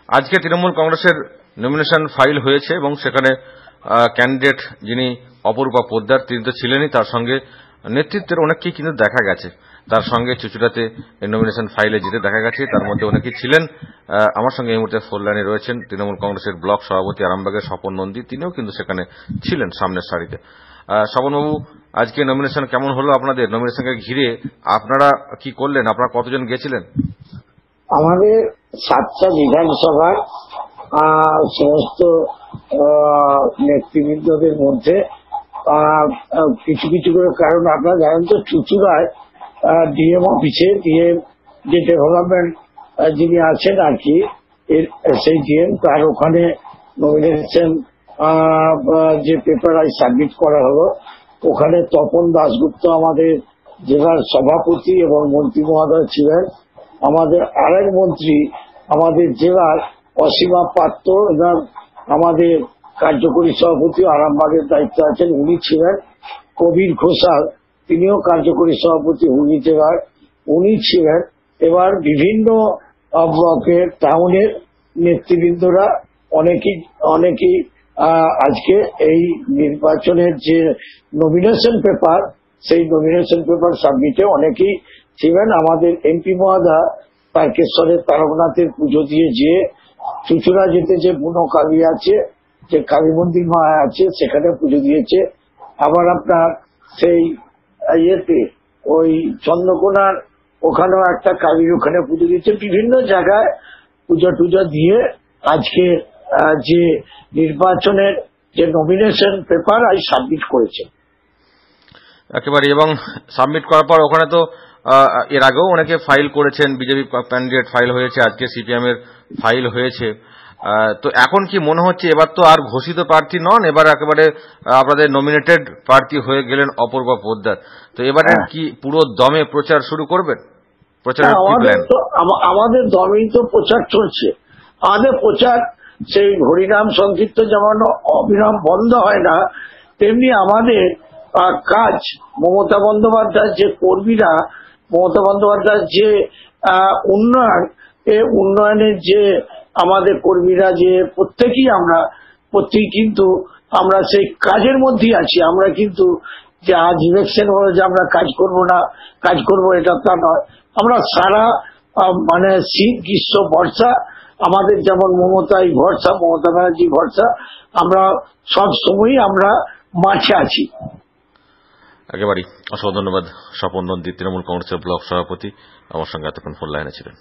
আজকে তৃণমূল কংগ্রেসের nomination file হয়েছে এবং সেখানে ক্যান্ডিডেট যিনি অপরূপা পোদ্দার তিনি তো ছিলেনই, তার সঙ্গে নেতৃত্বের অনেককেই কিন্তু দেখা গেছে। তার সঙ্গে চুচুড়াতে নমিনেশন ফাইলে যেতে দেখা গেছে, তার মধ্যে অনেকেই ছিলেন। আমার সঙ্গে এই মুহূর্তে ফোন লাইনে রয়েছেন তৃণমূল কংগ্রেসের ব্লক সভাপতি আরামবাগের স্বপন নন্দী, তিনিও কিন্তু সেখানে ছিলেন সামনের সারিতে। স্বপনবাবু, আজকে নমিনেশন কেমন হলো আপনাদের? নমিনেশনকে ঘিরে আপনারা কি করলেন? আপনারা কতজন গেছিলেন? আমাদের 7টা বিধানসভার সমস্ত নেতৃবৃন্দদের মধ্যে কিছু কিছু করে, কারণ আপনারা জানেন তো চুচুড়ায় ডিএম অফিসে ডিএম যে ডেভেলপমেন্ট যিনি আছেন আর কি, সেই ডিএম তার ওখানে নমিনেশন যে পেপার আজ সাবমিট করা হলো, ওখানে তপন দাশগুপ্ত আমাদের জেলার সভাপতি এবং মন্ত্রী মহোদয় ছিলেন। আমাদের আরেক মন্ত্রী আমাদের জেলার অসীমা পাত্র এবং আমাদের কার্যকরী সভাপতি আরামবাগের দায়িত্ব আছেন, উনি ছিলেন। কবির ঘোষাল, তিনিও কার্যকরী সভাপতি হুগলি জেলার, উনি ছিলেন। এবার বিভিন্ন ব্লকের টাউনের নেতৃবৃন্দরা অনেকেই আজকে এই নির্বাচনের যে নমিনেশন পেপার, সেই নমিনেশন পেপার সাবমিটে অনেকেই ছিলেন। আমাদের এমপি মহোদয় তারকেশ্বরের তারকনাথের পুজো দিয়ে যে চুচুড়া যেতে যে বুনো কালী আছে, যে কালী মন্দির মা আছে, সেখানে পুজো দিয়েছে। আবার আপনার সেই ইয়েতে ওই চন্দ্রকোনার ওখানেও একটা কালীর ওখানে পুজো দিয়েছে। বিভিন্ন জায়গায় পুজো টুজো দিয়ে আজকে যে নির্বাচনের যে নমিনেশন পেপার আজ সাবমিট করেছে একেবারে। এবং সাবমিট করার পর ওখানে তো এর আগেও অনেকে ফাইল করেছেন, বিজেপি ক্যান্ডিডেট ফাইল হয়েছে, আজকে সিপিএম এর ফাইল হয়েছে। তো এখন কি মনে হচ্ছে এবার তো আর ঘোষিত প্রার্থী নন, এবার একেবারে আপনাদের নমিনেটেড প্রার্থী হয়ে গেলেন অপূর্বা পোদ্দার, তো এবারে কি পুরো দমে প্রচার শুরু করবেন? আমাদের দমেই তো প্রচার চলছে। আমাদের প্রচার সেই হরিনাম সংকীর্তন যেমন অবিরাম বন্ধ হয় না, তেমনি আমাদের কাজ মমতা বন্দ্যোপাধ্যায়ের যে কর্মীরা, মমতা বন্দ্যোপাধ্যায়ের যে উন্নয়নের যে আমাদের কর্মীরা, যে প্রত্যেকেই কিন্তু আমরা সেই কাজের মধ্যেই আছি। আমরা কিন্তু যে আজ ইলেকশন হলো যে আমরা কাজ করবো এটা তা নয়। আমরা সারা মানে শীত গ্রীষ্ম বর্ষা আমাদের যেমন মমতাই ভরসা, মমতা ব্যানার্জি ভরসা, আমরা সব সময়ই আমরা মাঠে আছি। একেবারেই। অসংখ্য ধন্যবাদ স্বপন নন্দী, তৃণমূল কংগ্রেসের ব্লক সভাপতি, আমার সঙ্গে এতক্ষণ ফোন লাইনে ছিলেন।